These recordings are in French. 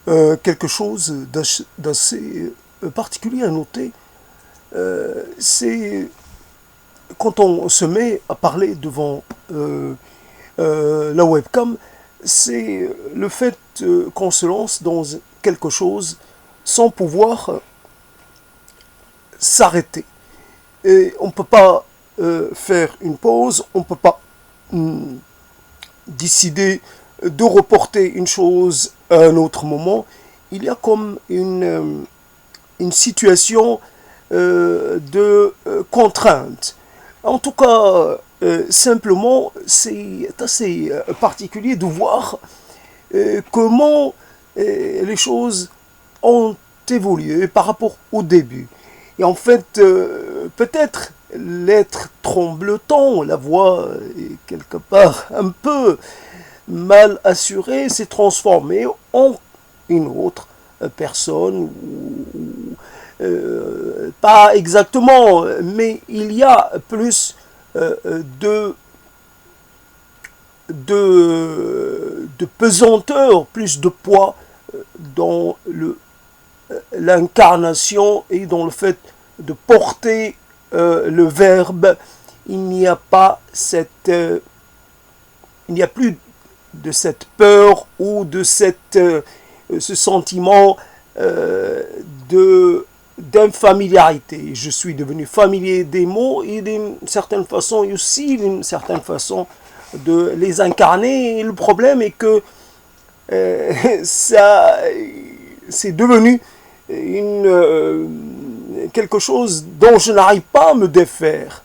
quelque chose d'assez particulier à noter, c'est quand on se met à parler devant la webcam, c'est le fait qu'on se lance dans quelque chose sans pouvoir s'arrêter. Et on ne peut pas faire une pause, on ne peut pas décider de reporter une chose à un autre moment. Il y a comme une situation de contrainte. En tout cas, simplement, c'est assez particulier de voir comment les choses ont évolué par rapport au début. Et en fait, peut-être l'être tremblotant, la voix est quelque part un peu mal assurée, s'est transformée en une autre personne, pas exactement, mais il y a plus de, de pesanteur, plus de poids dans l'incarnation et dans le fait de porter le verbe. Il n'y a pas il n'y a plus de cette peur ou de ce sentiment d'infamiliarité. Je suis devenu familier des mots et d'une certaine façon aussi d'une certaine façon de les incarner. Et le problème est que ça c'est devenu quelque chose dont je n'arrive pas à me défaire.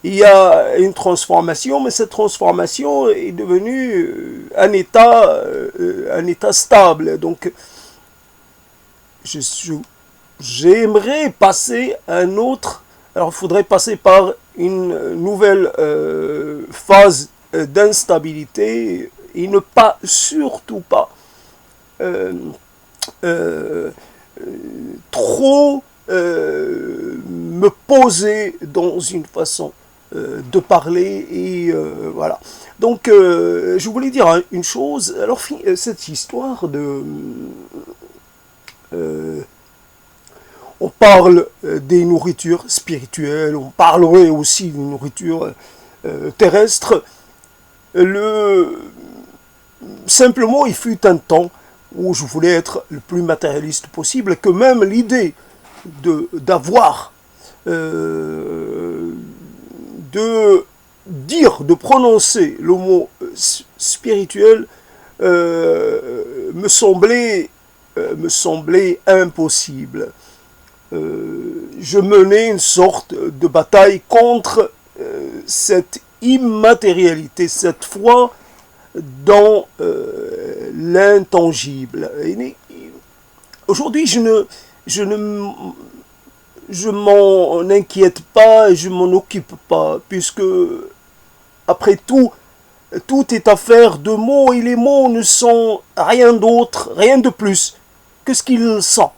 Il y a une transformation, mais cette transformation est devenue un état stable. Donc, j'aimerais passer à un autre. Alors, il faudrait passer par une nouvelle phase d'instabilité et ne pas, surtout pas, trop me poser dans une façon de parler et voilà. Donc je voulais dire une chose. Alors cette histoire de on parle des nourritures spirituelles, on parlerait aussi des nourritures terrestres. Simplement, il fut un temps où je voulais être le plus matérialiste possible, que même l'idée d'avoir, de dire, de prononcer le mot spirituel me semblait impossible. Je menais une sorte de bataille contre cette immatérialité, cette foi dans l'intangible. Aujourd'hui, je m'en inquiète pas, je m'en occupe pas, puisque après tout, tout est affaire de mots et les mots ne sont rien d'autre, rien de plus que ce qu'ils sont.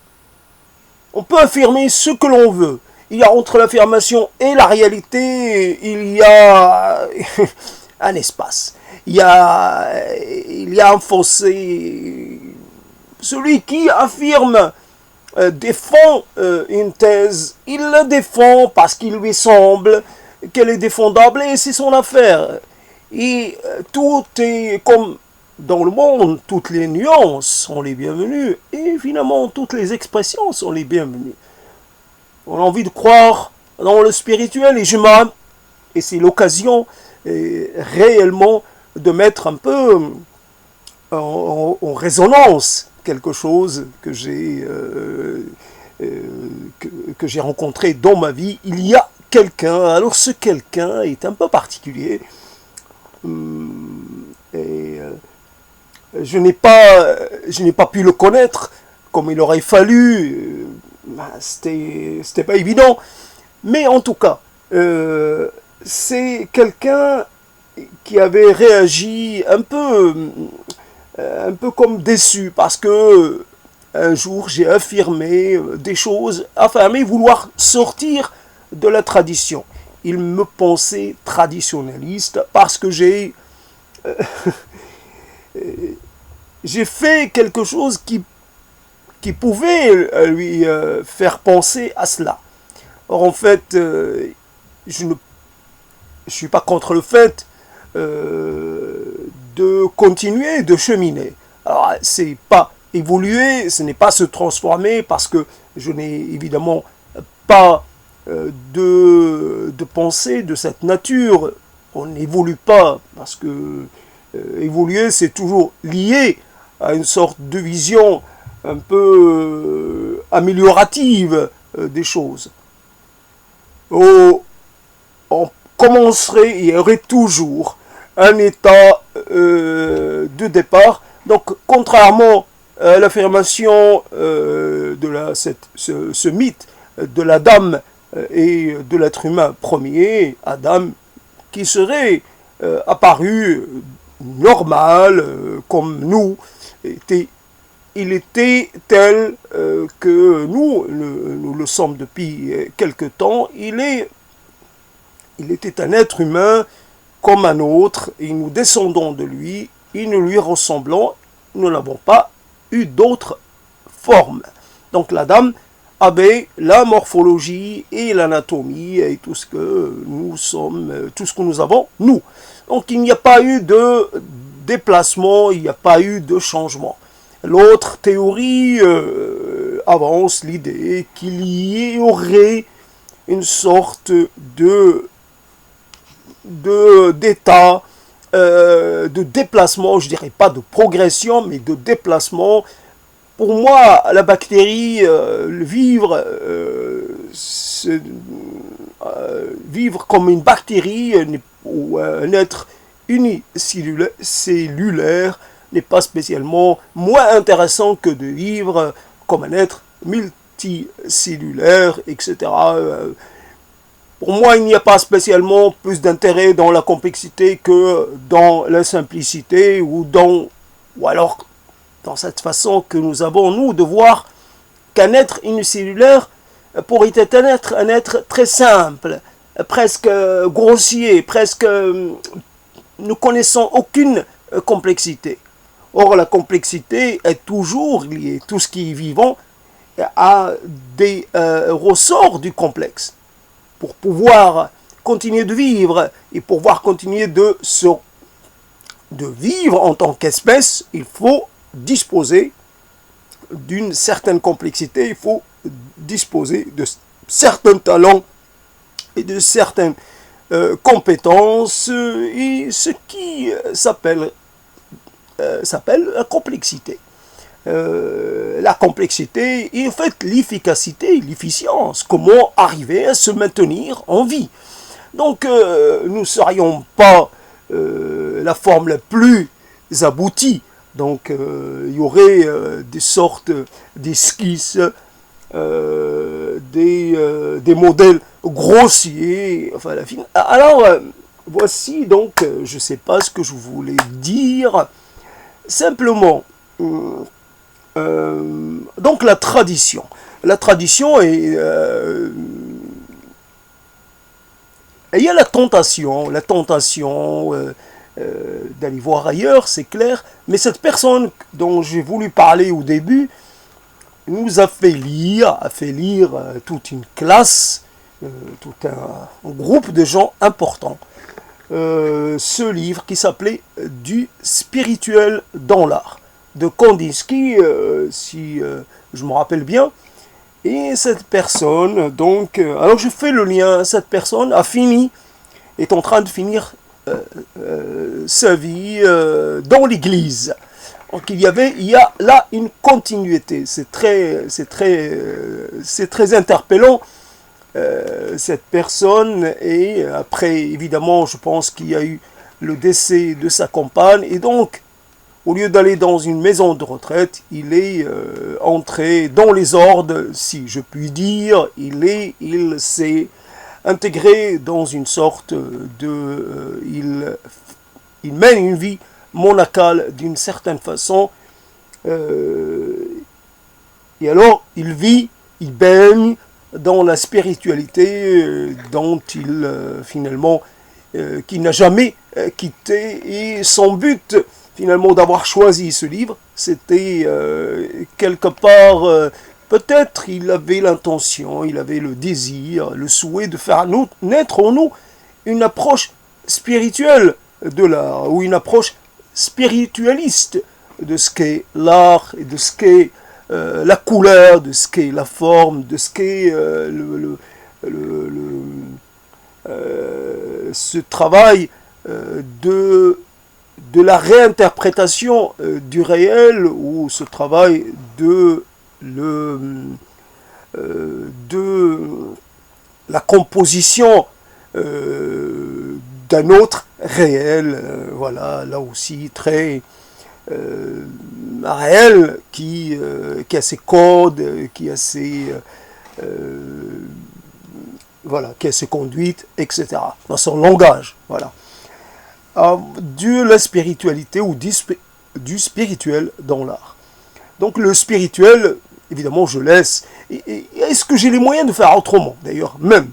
On peut affirmer ce que l'on veut. Il y a entre l'affirmation et la réalité, il y a un espace. Il y a un fossé. Celui qui affirme défend une thèse, il la défend parce qu'il lui semble qu'elle est défendable et c'est son affaire. Et tout est comme dans le monde, toutes les nuances sont les bienvenues et finalement toutes les expressions sont les bienvenues. On a envie de croire dans le spirituel et c'est l'occasion réellement de mettre un peu en résonance quelque chose que j'ai rencontré dans ma vie. Il y a quelqu'un, alors ce quelqu'un est un peu particulier et je n'ai pas pu le connaître comme il aurait fallu. C'était pas évident, mais en tout cas c'est quelqu'un qui avait réagi un peu comme déçu parce que un jour j'ai affirmé des choses, affirmé vouloir sortir de la tradition. Il me pensait traditionnaliste parce que j'ai fait quelque chose qui qui pouvait lui faire penser à cela. Or, en fait, je ne suis pas contre le fait de continuer, de cheminer. Alors, c'est pas évoluer, ce n'est pas se transformer, parce que je n'ai évidemment pas de pensée de cette nature. On n'évolue pas, parce que évoluer, c'est toujours lié à une sorte de vision un peu améliorative des choses. On commencerait, il y aurait toujours un état de départ. Donc, contrairement à l'affirmation de ce mythe de la dame et de l'être humain premier, Adam, qui serait apparu normal, comme nous, il était tel que nous le sommes depuis quelque temps. Il était un être humain comme un autre, et nous descendons de lui, et nous lui ressemblons, nous n'avons pas eu d'autres formes. Donc la dame avait la morphologie et l'anatomie et tout ce que nous sommes, tout ce que nous avons, nous. Donc il n'y a pas eu de déplacement, il n'y a pas eu de changement. L'autre théorie avance l'idée qu'il y aurait une sorte d'état, de déplacement, je dirais pas de progression, mais de déplacement. Pour moi, la bactérie, vivre comme une bactérie ou un être unicellulaire n'est pas spécialement moins intéressant que de vivre comme un être multicellulaire, etc. Pour moi, il n'y a pas spécialement plus d'intérêt dans la complexité que dans la simplicité, ou alors dans cette façon que nous avons, nous, de voir qu'un être unicellulaire pourrait être un être très simple, presque grossier, presque ne connaissant aucune complexité. Or, la complexité est toujours liée, tout ce qui est vivant a des ressorts du complexe. Pour pouvoir continuer de vivre et pouvoir continuer de vivre en tant qu'espèce, il faut disposer d'une certaine complexité, il faut disposer de certains talents et de certaines compétences, et ce qui s'appelle la complexité. La complexité et en fait l'efficacité, l'efficience, comment arriver à se maintenir en vie. Donc nous ne serions pas la forme la plus aboutie. Donc il y aurait des sortes d'esquisses, des modèles grossiers. Enfin, alors voici donc, je ne sais pas ce que je voulais dire. Simplement, donc la tradition. La tradition est... il y a la tentation d'aller voir ailleurs, c'est clair, mais cette personne dont j'ai voulu parler au début nous a fait lire toute une classe, tout un groupe de gens importants, ce livre qui s'appelait « Du spirituel dans l'art » de Kandinsky, si je me rappelle bien. Et cette personne, donc, alors je fais le lien, cette personne est en train de finir sa vie dans l'église. Donc il y a là une continuité, c'est très interpellant, cette personne, et après évidemment je pense qu'il y a eu le décès de sa compagne, et donc au lieu d'aller dans une maison de retraite, il est entré dans les ordres, si je puis dire. Il s'est intégré dans une sorte de... il mène une vie monacale d'une certaine façon. Et alors, il baigne dans la spiritualité dont il, finalement, qu'il n'a jamais quitté. Et son but, finalement d'avoir choisi ce livre, c'était quelque part, peut-être il avait l'intention, il avait le désir, le souhait de faire naître en nous une approche spirituelle de l'art, ou une approche spiritualiste de ce qu'est l'art et de ce qu'est la couleur, de ce qu'est la forme, de ce qu'est ce travail de la réinterprétation du réel, ou ce travail de la composition d'un autre réel, voilà, là aussi très réel, qui a ses codes, qui a ses voilà, qui a ses conduites, etc. Dans son langage, voilà. De la spiritualité ou du spirituel dans l'art. Donc le spirituel, évidemment, je laisse. Est-ce que j'ai les moyens de faire autrement, d'ailleurs, même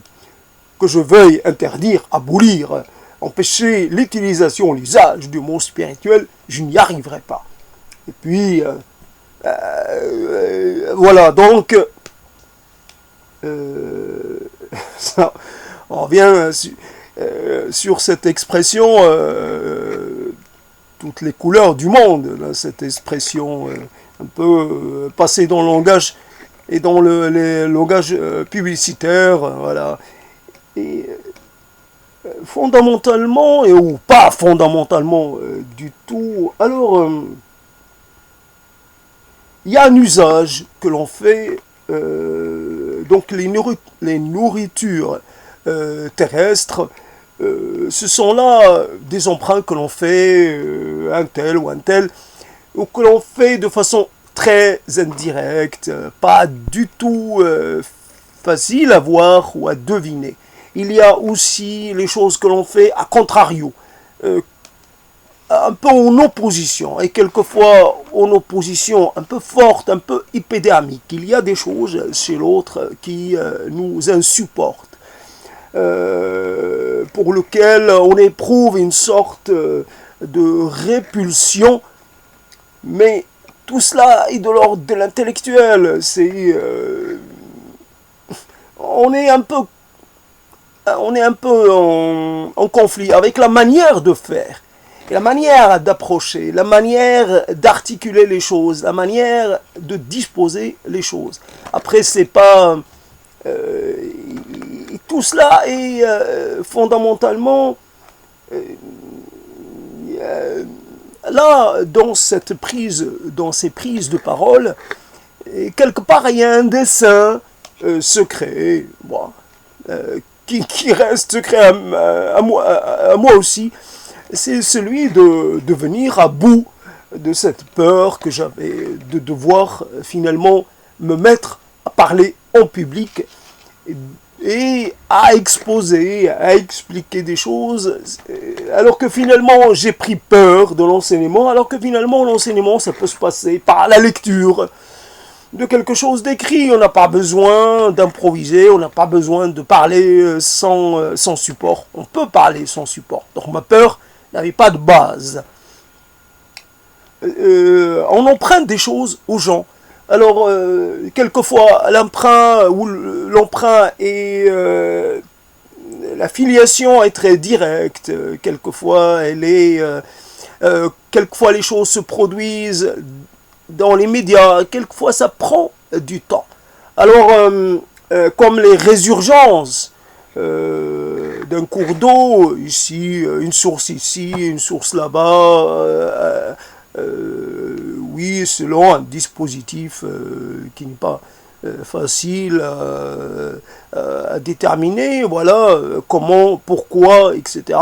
que je veuille interdire, abolir, empêcher l'utilisation, l'usage du mot spirituel, je n'y arriverai pas. Et puis, voilà, donc, ça, on revient sur cette expression, toutes les couleurs du monde, là, cette expression un peu passée dans le langage et dans le langage publicitaire, voilà. Et fondamentalement, ou pas fondamentalement du tout, alors il y a un usage que l'on fait, donc les nourritures terrestres, ce sont là des emprunts que l'on fait, un tel ou un tel, ou que l'on fait de façon très indirecte, pas du tout facile à voir ou à deviner. Il y a aussi les choses que l'on fait à contrario, un peu en opposition, et quelquefois en opposition un peu forte, un peu épidermique. Il y a des choses chez l'autre qui nous insupportent, pour lequel on éprouve une sorte de répulsion, mais tout cela est de l'ordre de l'intellectuel. On est un peu en conflit avec la manière de faire, et la manière d'approcher, la manière d'articuler les choses, la manière de disposer les choses. Après, c'est pas... tout cela est fondamentalement... là, dans ces prises de parole, quelque part, il y a un dessein secret, bon, qui reste secret à moi aussi. C'est celui de venir à bout de cette peur que j'avais de devoir finalement me mettre à parler en public et à exposer, à expliquer des choses, alors que finalement j'ai pris peur de l'enseignement, alors que finalement l'enseignement ça peut se passer par la lecture de quelque chose d'écrit. On n'a pas besoin d'improviser, on n'a pas besoin de parler sans support. On peut parler sans support. Donc ma peur n'avait pas de base. On emprunte des choses aux gens. Alors, quelquefois, l'emprunt et la filiation est très directe. Quelquefois, quelquefois les choses se produisent dans les médias. Quelquefois, ça prend du temps. Alors, comme les résurgences d'un cours d'eau, ici, une source ici, une source là-bas, oui, selon un dispositif qui n'est pas facile à déterminer, voilà, comment, pourquoi, etc.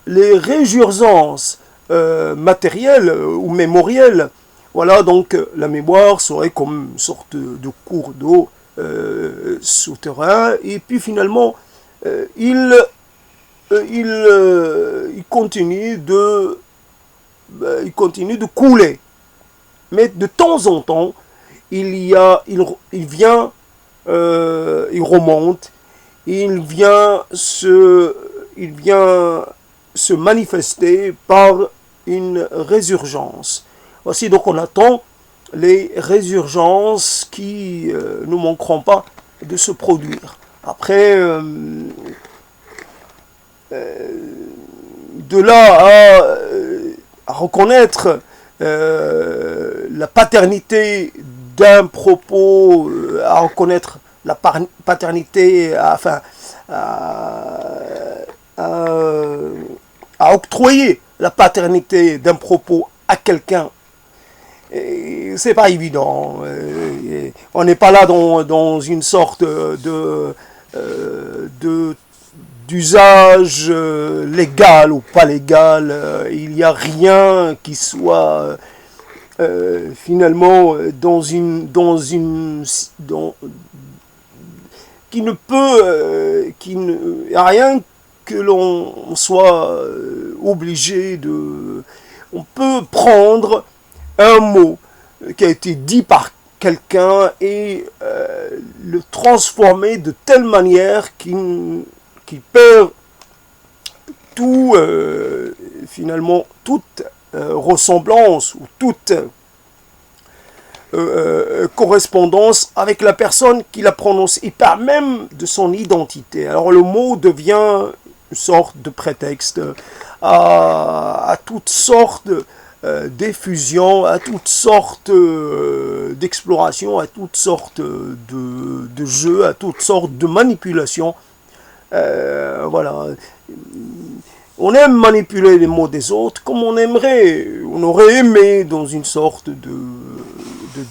Les résurgences matérielles ou mémorielles, voilà, donc la mémoire serait comme une sorte de cours d'eau souterrain, et puis finalement, il continue de couler. Mais de temps en temps, il remonte, il vient se manifester par une résurgence. Voici donc on attend les résurgences qui ne manqueront pas de se produire. Après, de là à reconnaître la paternité d'un propos, à reconnaître la paternité, enfin, à octroyer la paternité d'un propos à quelqu'un, c'est pas évident. On n'est pas là dans une sorte d'usage légal ou pas légal. Il n'y a rien qui soit finalement qui ne peut, y a rien que l'on soit obligé de. On peut prendre un mot qui a été dit par quelqu'un et le transformer de telle manière qu'il perd tout, finalement, toute ressemblance ou toute correspondance avec la personne qui la prononce. Il perd même de son identité. Alors le mot devient une sorte de prétexte à toutes sortes d'effusions, à toutes sortes d'explorations, à toutes sortes de jeux, à toutes sortes de manipulations. Voilà. On aime manipuler les mots des autres comme on aurait aimé dans une sorte de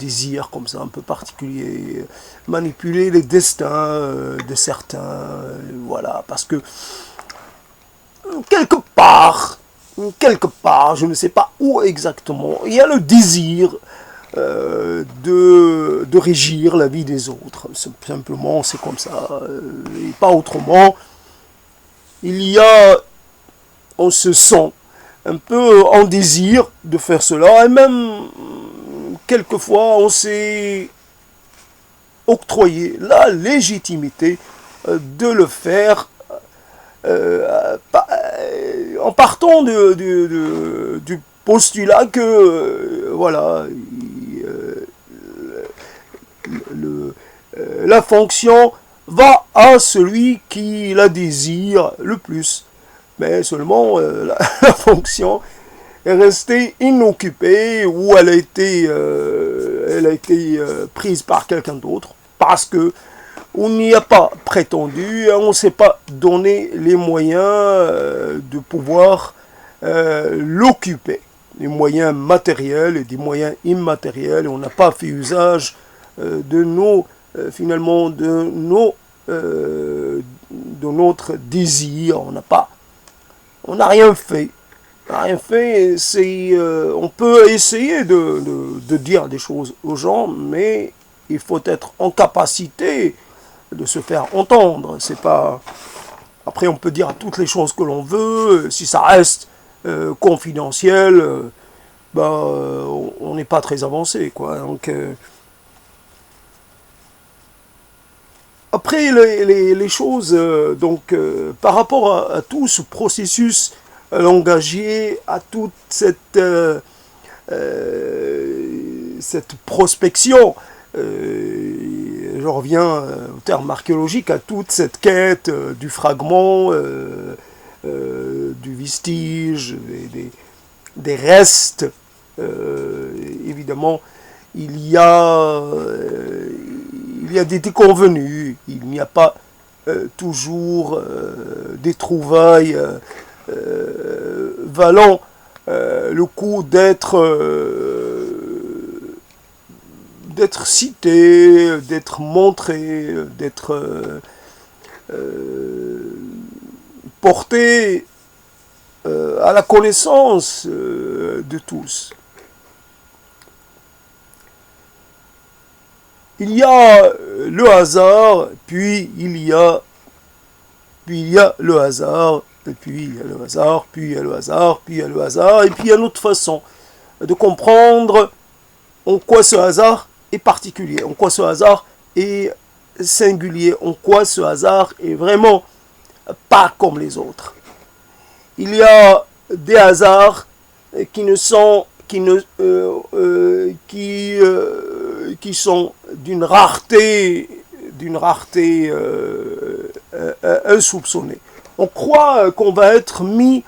désir comme ça un peu particulier, manipuler les destins de certains, voilà, parce que quelque part, je ne sais pas où exactement, il y a le désir de régir la vie des autres. Simplement, c'est comme ça, et pas autrement. On se sent un peu en désir de faire cela, et même quelquefois on s'est octroyé la légitimité de le faire en partant du postulat que voilà, la fonction va à celui qui la désire le plus. Mais seulement la fonction est restée inoccupée ou elle a été prise par quelqu'un d'autre parce que on n'y a pas prétendu, on ne s'est pas donné les moyens de pouvoir l'occuper. Les moyens matériels et des moyens immatériels. On n'a pas fait usage de notre désir. On n'a rien fait. On peut essayer de dire des choses aux gens, mais il faut être en capacité de se faire entendre. C'est pas. Après, on peut dire toutes les choses que l'on veut. Si ça reste confidentiel, on n'est pas très avancé, quoi. Donc, après, les choses, par rapport à tout ce processus langagier, à toute cette prospection, je reviens au terme archéologique, à toute cette quête du fragment, du vestige, des restes, évidemment, il y a des déconvenus, il n'y a pas toujours des trouvailles valant le coup d'être cité, d'être montré, d'être porté à la connaissance de tous. Il y a le hasard, puis il y a le hasard, et puis il y a le hasard, puis il y a le hasard, puis il y a le hasard, et puis il y a une autre façon de comprendre en quoi ce hasard est particulier, en quoi ce hasard est singulier, en quoi ce hasard est vraiment pas comme les autres. Il y a des hasards qui sont d'une rareté insoupçonnée. On croit qu'on va être mis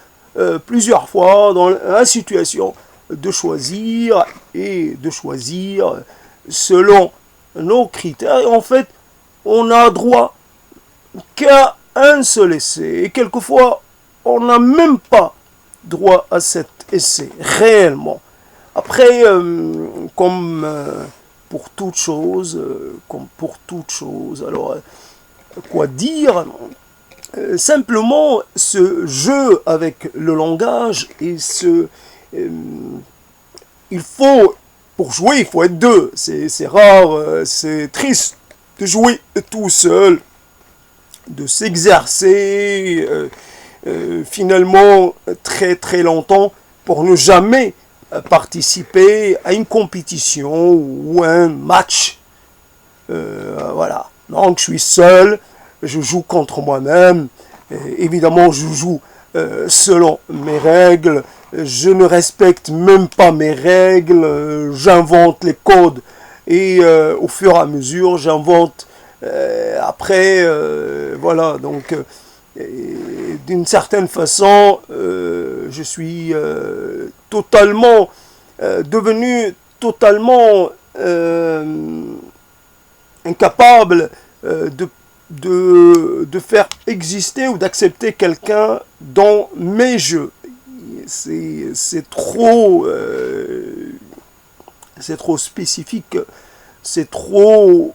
plusieurs fois dans la situation de choisir selon nos critères. Et en fait, on n'a droit qu'à un seul essai. Et quelquefois, on n'a même pas droit à cet essai, réellement. Après, pour toute chose, alors, quoi dire? Simplement, ce jeu avec le langage et pour jouer, il faut être deux. C'est rare, c'est triste de jouer tout seul, de s'exercer finalement très très longtemps pour ne jamais participer à une compétition ou à un match. Voilà. Donc je suis seul, je joue contre moi-même. Évidemment, je joue selon mes règles. Je ne respecte même pas mes règles. J'invente les codes et au fur et à mesure, j'invente. Après, voilà. Donc, d'une certaine façon, je suis totalement devenu totalement incapable de faire exister ou d'accepter quelqu'un dans mes jeux. C'est trop spécifique, c'est trop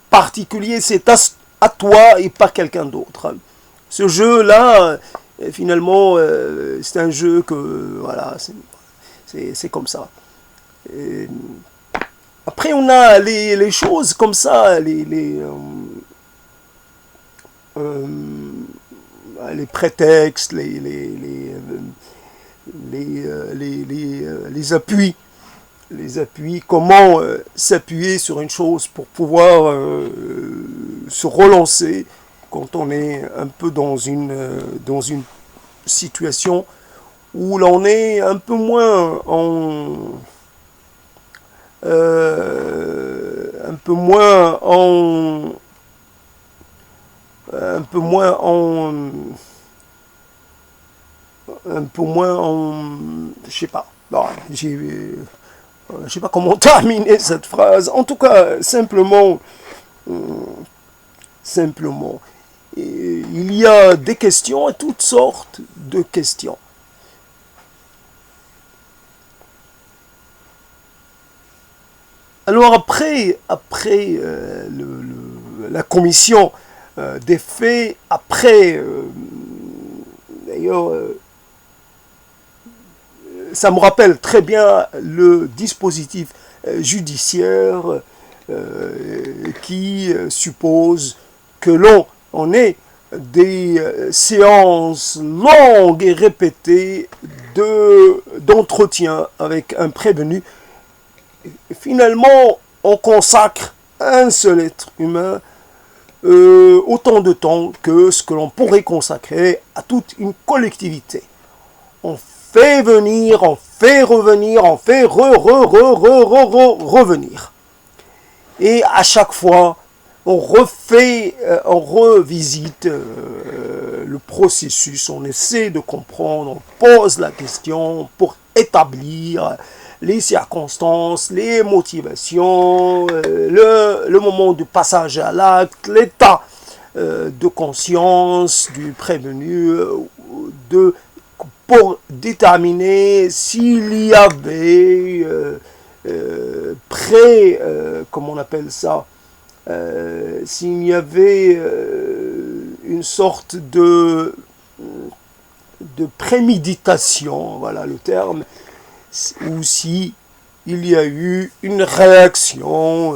particulier, c'est à toi et pas quelqu'un d'autre. Ce jeu-là, finalement, c'est un jeu que, voilà, c'est comme ça. Et après, on a les choses comme ça, les prétextes, les appuis. Les appuis, comment s'appuyer sur une chose pour pouvoir se relancer quand on est un peu dans une situation où l'on est un peu moins je sais pas. Bon, je sais pas comment terminer cette phrase. En tout cas, simplement, il y a des questions et toutes sortes de questions. Alors après la commission des faits, après, d'ailleurs, ça me rappelle très bien le dispositif judiciaire qui suppose que l'on ait des séances longues et répétées d'entretien avec un prévenu. Et finalement, on consacre un seul être humain autant de temps que ce que l'on pourrait consacrer à toute une collectivité. On fait venir, on fait revenir, on fait revenir. Et à chaque fois, on revisite le processus, on essaie de comprendre, on pose la question pour établir les circonstances, les motivations, le moment du passage à l'acte, l'état de conscience du prévenu, pour déterminer s'il y avait comment on appelle ça, s'il y avait une sorte de préméditation, voilà le terme, ou si il y a eu une réaction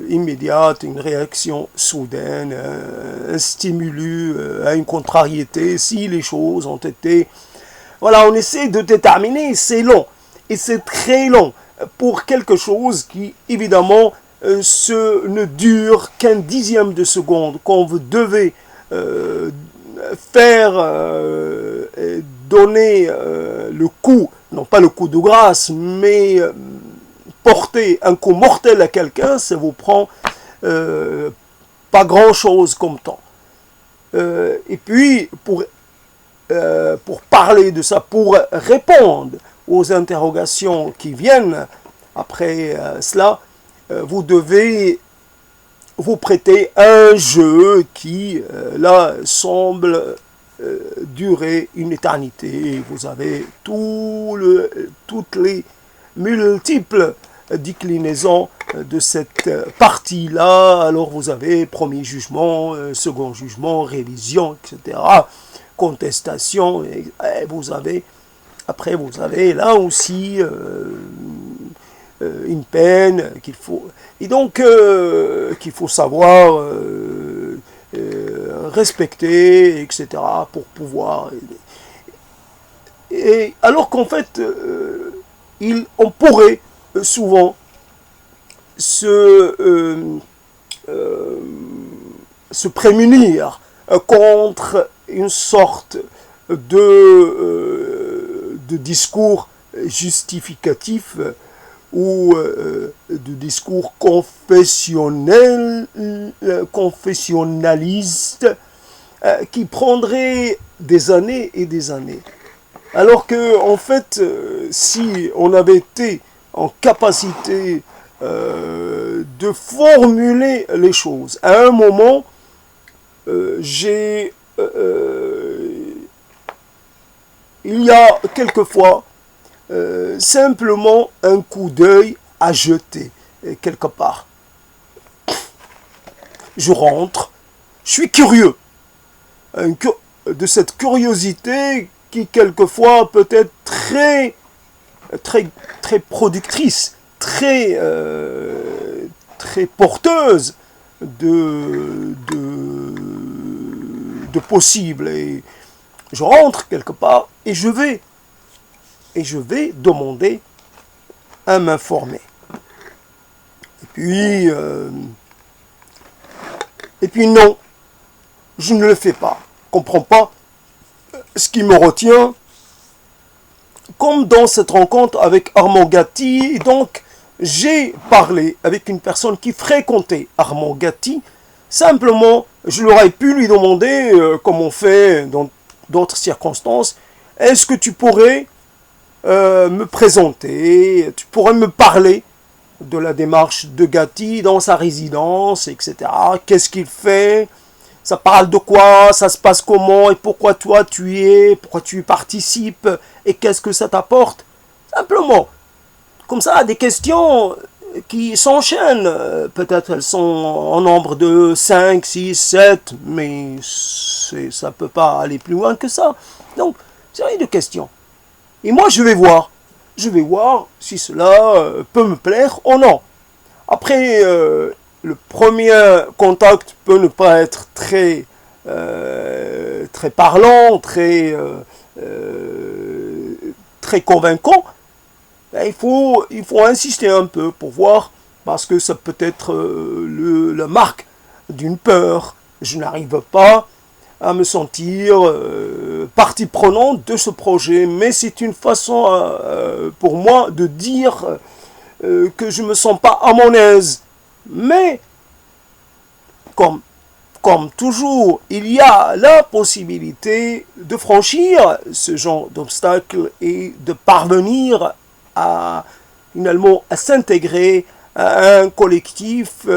immédiate, une réaction soudaine, un stimulus à une contrariété, si les choses ont été... Voilà, on essaie de déterminer, c'est long, et c'est très long, pour quelque chose qui, évidemment, ne dure qu'un dixième de seconde, quand vous devez faire donner le coup, non pas le coup de grâce, mais porter un coup mortel à quelqu'un, ça vous prend pas grand-chose comme temps. Et puis, pour parler de ça, pour répondre aux interrogations qui viennent après cela, vous devez vous prêter un jeu qui, là, semble durer une éternité. Vous avez toutes les multiples déclinaisons de cette partie-là. Alors vous avez premier jugement, second jugement, révision, etc., contestation, et vous avez, après vous avez là aussi une peine qu'il faut, et donc qu'il faut savoir respecter, etc., pour pouvoir, et alors qu'en fait on pourrait souvent se prémunir contre une sorte de discours justificatif ou de discours confessionnaliste qui prendrait des années et des années. Alors que, en fait, si on avait été en capacité de formuler les choses, à un moment, il y a quelquefois simplement un coup d'œil à jeter quelque part. Je rentre, je suis curieux de cette curiosité qui quelquefois peut être très productrice, très porteuse de possibles. Et je rentre quelque part et je vais demander à m'informer. Et puis non, je ne le fais pas. Je ne comprends pas ce qui me retient. Comme dans cette rencontre avec Armand Gatti, donc j'ai parlé avec une personne qui fréquentait Armand Gatti. Simplement, je l'aurais pu lui demander, comme on fait dans d'autres circonstances, est-ce que tu pourrais me présenter, tu pourrais me parler de la démarche de Gatti dans sa résidence, etc. Qu'est-ce qu'il fait? Ça parle de quoi? Ça se passe comment? Et pourquoi toi tu y es? Pourquoi tu y participes? Et qu'est-ce que ça t'apporte? Simplement. Comme ça, des questions qui s'enchaînent. Peut-être elles sont en nombre de 5, 6, 7, mais ça ne peut pas aller plus loin que ça. Donc, série de questions. Et moi, je vais voir si cela peut me plaire ou non. Après, le premier contact peut ne pas être très parlant, très convaincant. Il faut insister un peu pour voir, parce que ça peut être la marque d'une peur. Je n'arrive pas à me sentir partie prenante de ce projet, mais c'est une façon pour moi de dire que je ne me sens pas à mon aise. Mais, comme toujours, il y a la possibilité de franchir ce genre d'obstacle et de parvenir finalement à s'intégrer à un collectif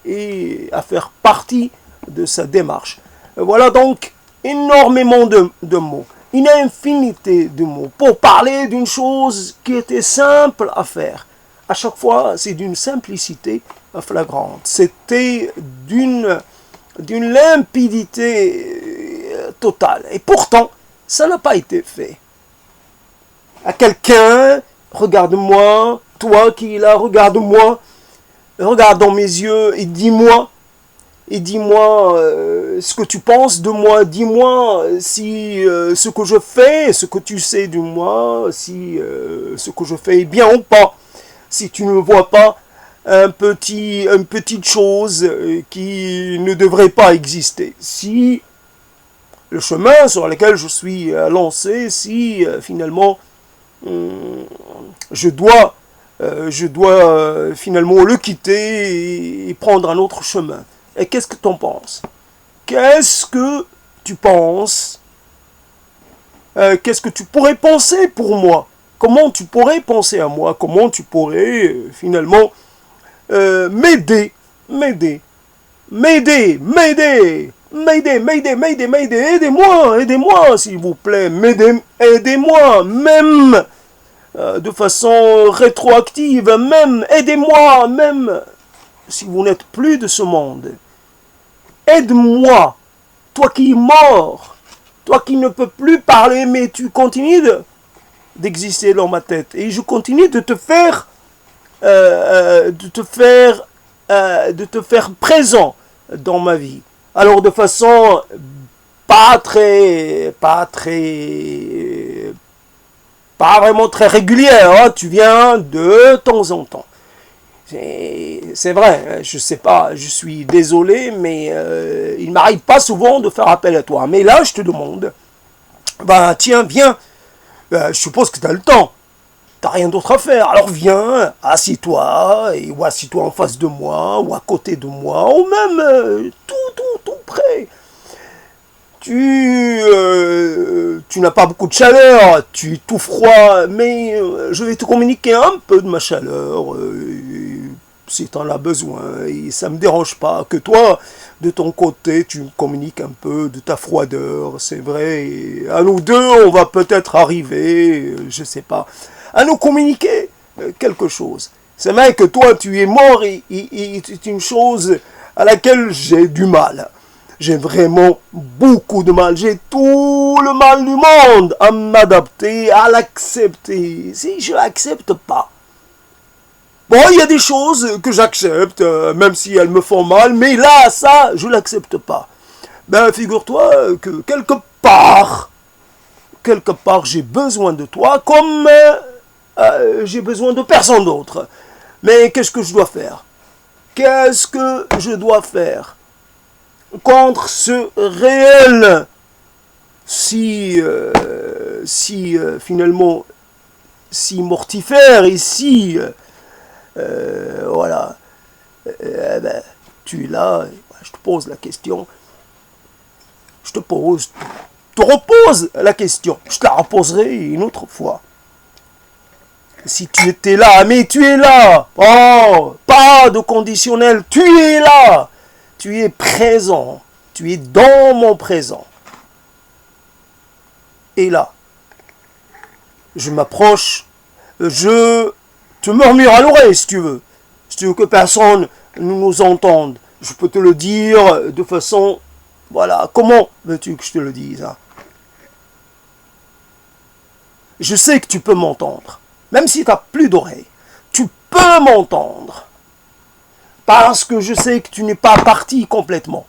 et à faire partie de sa démarche. Voilà donc énormément de mots, une infinité de mots pour parler d'une chose qui était simple à faire. À chaque fois, c'est d'une simplicité flagrante. C'était d'une limpidité totale. Et pourtant, ça n'a pas été fait. À quelqu'un, regarde-moi, toi qui es là, regarde-moi, regarde dans mes yeux et dis-moi ce que tu penses de moi, dis-moi si ce que je fais, ce que tu sais de moi, si ce que je fais est bien ou pas. Si tu ne vois pas une petite chose qui ne devrait pas exister. Si le chemin sur lequel je suis lancé si finalement je dois finalement le quitter et prendre un autre chemin. Et qu'est-ce que tu en penses? Qu'est-ce que tu penses? Qu'est-ce que tu pourrais penser pour moi? Comment tu pourrais penser à moi? Comment tu pourrais finalement m'aider, aidez-moi, s'il vous plaît, aidez-moi, même de façon rétroactive, même, aidez-moi, même si vous n'êtes plus de ce monde. Aide-moi, toi qui es mort, toi qui ne peux plus parler, mais tu continues d'exister dans ma tête. Et je continue de te faire présent dans ma vie. Alors de façon pas vraiment très régulière, hein, tu viens de temps en temps. C'est vrai, je sais pas, je suis désolé, mais il m'arrive pas souvent de faire appel à toi. Mais là, je te demande, ben tiens, viens, je suppose que tu as le temps. T'as rien d'autre à faire, alors viens, assis-toi, ou assis-toi en face de moi, ou à côté de moi, ou même tout près. Tu n'as pas beaucoup de chaleur, tu es tout froid, mais je vais te communiquer un peu de ma chaleur, si tu en as besoin, et ça ne me dérange pas que toi, de ton côté, tu me communiques un peu de ta froideur, c'est vrai, et à nous deux, on va peut-être arriver, je sais pas, à nous communiquer quelque chose. C'est vrai que toi, tu es mort et c'est une chose à laquelle j'ai du mal. J'ai vraiment beaucoup de mal. J'ai tout le mal du monde à m'adapter, à l'accepter. Si je l'accepte pas. Bon, il y a des choses que j'accepte, même si elles me font mal, mais là, ça, je l'accepte pas. Ben, figure-toi que quelque part, j'ai besoin de toi, comme j'ai besoin de personne d'autre. Mais qu'est-ce que je dois faire? Qu'est-ce que je dois faire contre ce réel finalement si mortifère et si voilà ben, tu es là, je te pose la question, te repose la question, je te la reposerai une autre fois. Si tu étais là, mais tu es là, oh, pas de conditionnel, tu es là, tu es présent, tu es dans mon présent. Et là, je m'approche, je te murmure à l'oreille si tu veux que personne ne nous entende. Je peux te le dire de façon, voilà, comment veux-tu que je te le dise, hein? Je sais que tu peux m'entendre. Même si tu n'as plus d'oreilles, tu peux m'entendre. Parce que je sais que tu n'es pas parti complètement.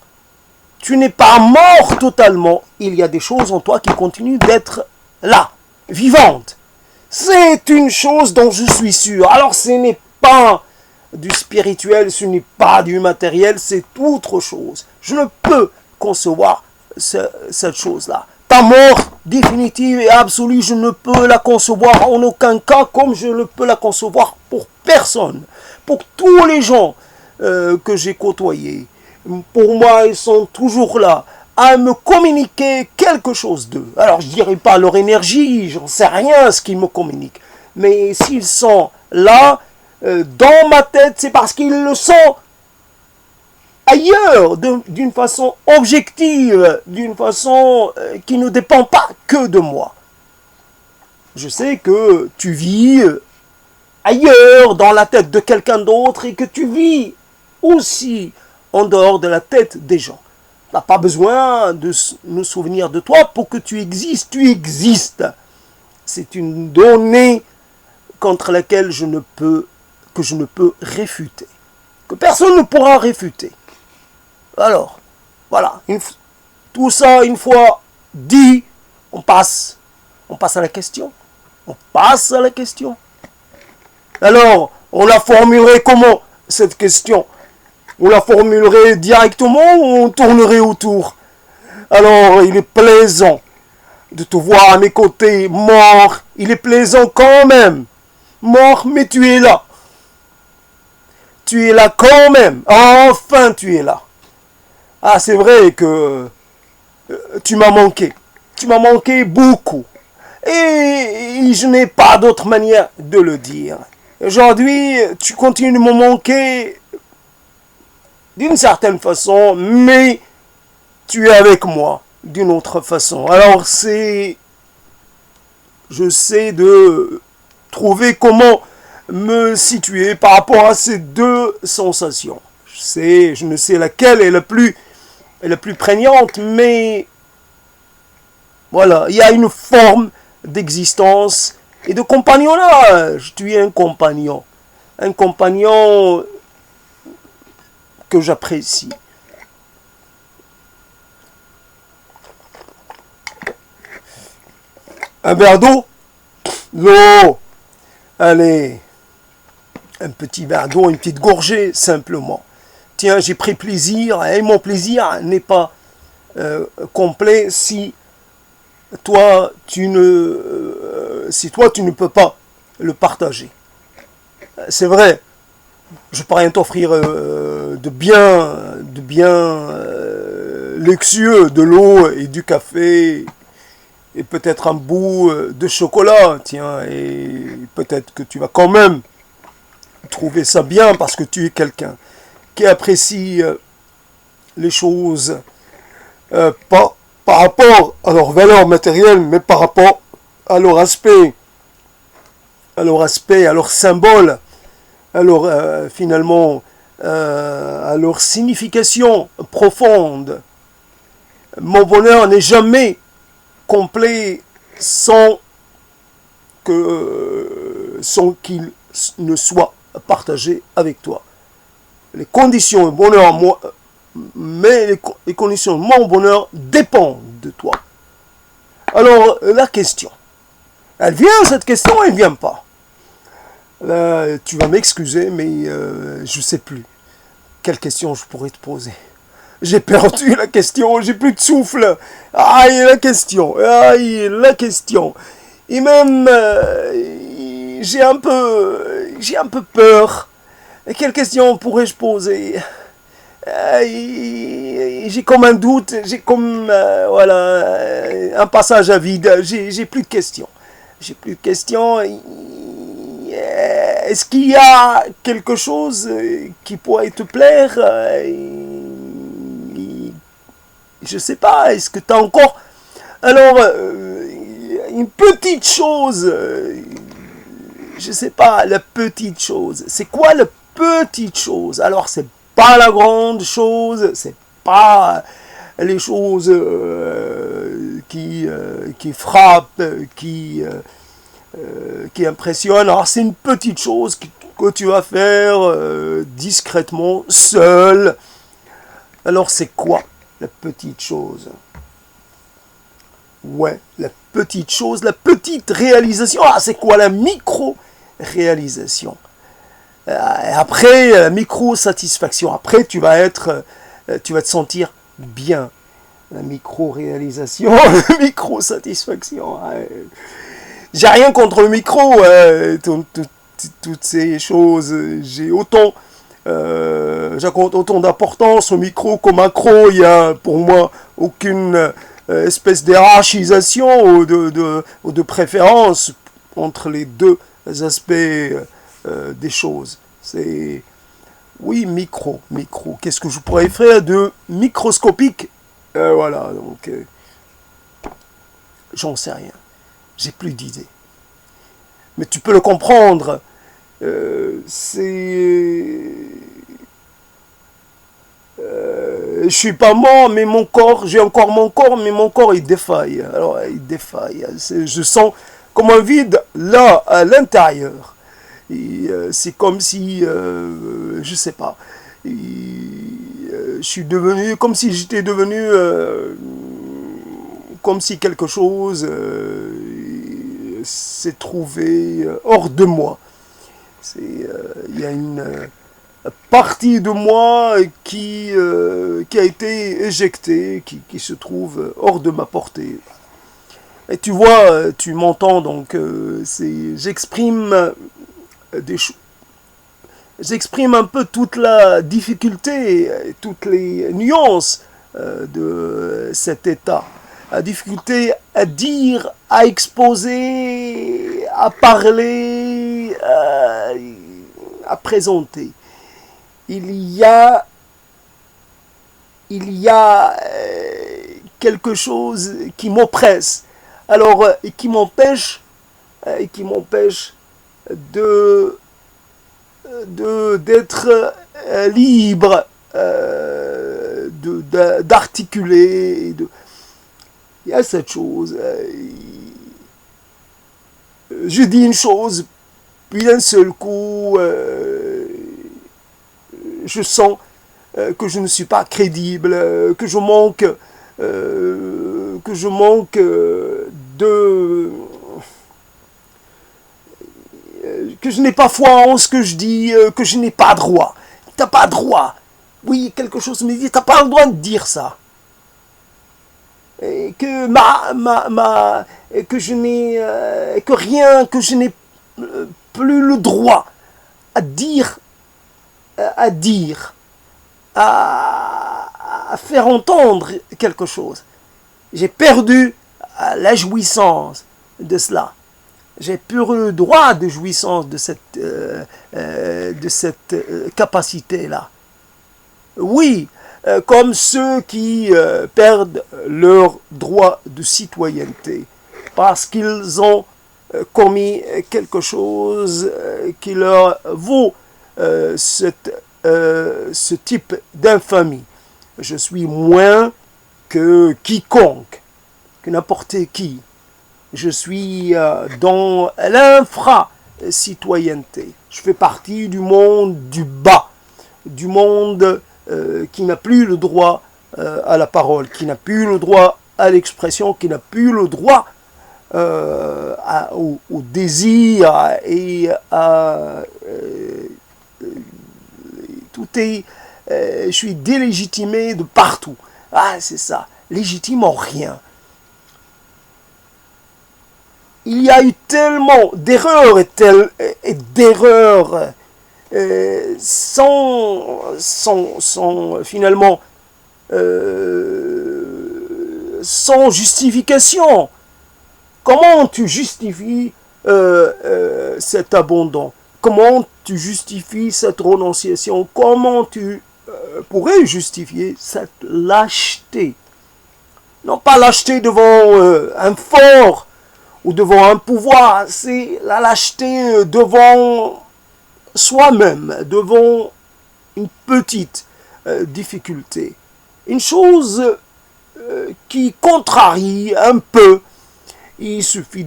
Tu n'es pas mort totalement. Il y a des choses en toi qui continuent d'être là, vivantes. C'est une chose dont je suis sûr. Alors ce n'est pas du spirituel, ce n'est pas du matériel, c'est autre chose. Je ne peux concevoir cette chose-là. Ta mort définitive et absolue, je ne peux la concevoir en aucun cas, comme je ne peux la concevoir pour personne. Pour tous les gens que j'ai côtoyés, pour moi, ils sont toujours là à me communiquer quelque chose d'eux. Alors, je ne dirais pas leur énergie, j'en sais rien ce qu'ils me communiquent. Mais s'ils sont là, dans ma tête, c'est parce qu'ils le sont ailleurs, d'une façon objective, d'une façon qui ne dépend pas que de moi. Je sais que tu vis ailleurs, dans la tête de quelqu'un d'autre, et que tu vis aussi en dehors de la tête des gens. Tu n'as pas besoin de nous souvenir de toi pour que tu existes. Tu existes. C'est une donnée contre laquelle je ne peux réfuter. Que personne ne pourra réfuter. Alors, voilà, tout ça une fois dit, on passe à la question. On passe à la question. Alors, on la formulerait comment, cette question? On la formulerait directement ou on tournerait autour? Alors, il est plaisant de te voir à mes côtés, mort. Il est plaisant quand même. Mort, mais tu es là. Tu es là quand même. Enfin, tu es là. Ah, c'est vrai que tu m'as manqué. Tu m'as manqué beaucoup. Et je n'ai pas d'autre manière de le dire. Aujourd'hui, tu continues de me manquer d'une certaine façon, mais tu es avec moi d'une autre façon. Alors j'essaie de trouver comment me situer par rapport à ces deux sensations. Je ne sais laquelle est la plus prégnante, mais voilà, il y a une forme d'existence et de compagnonnage. Tu es un compagnon que j'apprécie. Un verre d'eau? L'eau. Allez, un petit verre d'eau, une petite gorgée, simplement. Tiens, j'ai pris plaisir, et mon plaisir n'est pas complet si toi, tu ne peux pas le partager. C'est vrai, je peux rien t'offrir de bien luxueux, de l'eau et du café, et peut-être un bout de chocolat, tiens, et peut-être que tu vas quand même trouver ça bien parce que tu es quelqu'un qui apprécie les choses pas par rapport à leur valeur matérielle, mais par rapport à leur aspect, à leur symbole, à leur finalement à leur signification profonde. Mon bonheur n'est jamais complet sans qu'il ne soit partagé avec toi. Les conditions de bonheur, mais les conditions de mon bonheur dépendent de toi. Alors, la question, elle vient cette question, elle ne vient pas. Là, tu vas m'excuser, mais je ne sais plus quelle question je pourrais te poser. J'ai perdu la question, j'ai plus de souffle. Aïe, la question. Et même, j'ai un peu peur. Et quelle question pourrais-je poser? J'ai comme un doute, j'ai comme, un passage à vide. J'ai plus de questions. J'ai plus de questions. Est-ce qu'il y a quelque chose qui pourrait te plaire? Je sais pas, est-ce que tu as encore... Alors, une petite chose, je sais pas, la petite chose. C'est quoi la petite chose? Alors, c'est pas la grande chose, c'est pas les choses qui frappent, qui impressionnent. Alors, c'est une petite chose que tu vas faire discrètement, seul. Alors, c'est quoi la petite chose? Ouais, la petite chose, la petite réalisation. Ah, c'est quoi la micro-réalisation? Après, la micro-satisfaction. Après, tu vas te sentir bien. La micro-réalisation, la micro-satisfaction. J'ai rien contre le micro. Toutes ces choses. J'accorde autant d'importance au micro qu'au macro. Il y a pour moi aucune espèce d'hierarchisation ou de préférence entre les deux aspects des choses. C'est oui, micro. Qu'est-ce que je pourrais faire de microscopique? Voilà, donc j'en sais rien. J'ai plus d'idées. Mais tu peux le comprendre. Je suis pas mort, mais mon corps, j'ai encore mon corps, mais mon corps il défaille. Alors il défaille. Je sens comme un vide là à l'intérieur. C'est comme si, je sais pas. Je suis devenu comme si j'étais devenu, comme si quelque chose s'est trouvé hors de moi. Il y a partie de moi qui a été éjectée, qui se trouve hors de ma portée. Et tu vois, tu m'entends, donc j'exprime j'exprime un peu toute la difficulté, toutes les nuances de cet état. La difficulté à dire, à exposer, à parler, à présenter. Il y a quelque chose qui m'oppresse, alors qui m'empêche de d'être libre, d'articuler. Il y a cette chose. Je dis une chose, puis d'un seul coup, je sens que je ne suis pas crédible, que je manque de... que je n'ai pas foi en ce que je dis, que je n'ai pas droit. T'as pas droit. Oui, quelque chose me dit, t'as pas le droit de dire ça. Et que que je n'ai que rien, que je n'ai plus le droit à dire, à faire entendre quelque chose. J'ai perdu la jouissance de cela. J'ai plus le droit de jouissance de cette capacité-là. Oui, comme ceux qui perdent leur droit de citoyenneté parce qu'ils ont commis quelque chose qui leur vaut ce type d'infamie. Je suis moins que quiconque, que n'importe qui. Je suis dans l'infra-citoyenneté. Je fais partie du monde du bas, du monde qui n'a plus le droit à la parole, qui n'a plus le droit à l'expression, qui n'a plus le droit au désir et à... tout est... je suis délégitimé de partout. Ah, c'est ça. Légitime en rien. Il y a eu tellement d'erreurs et d'erreurs sans finalement sans justification. Comment tu justifies cet abandon? Comment tu justifies cette renonciation? Comment tu pourrais justifier cette lâcheté? Non pas lâcheté devant un fort ou devant un pouvoir, c'est la lâcheté devant soi-même, devant une petite difficulté. Une chose qui contrarie un peu. Il suffit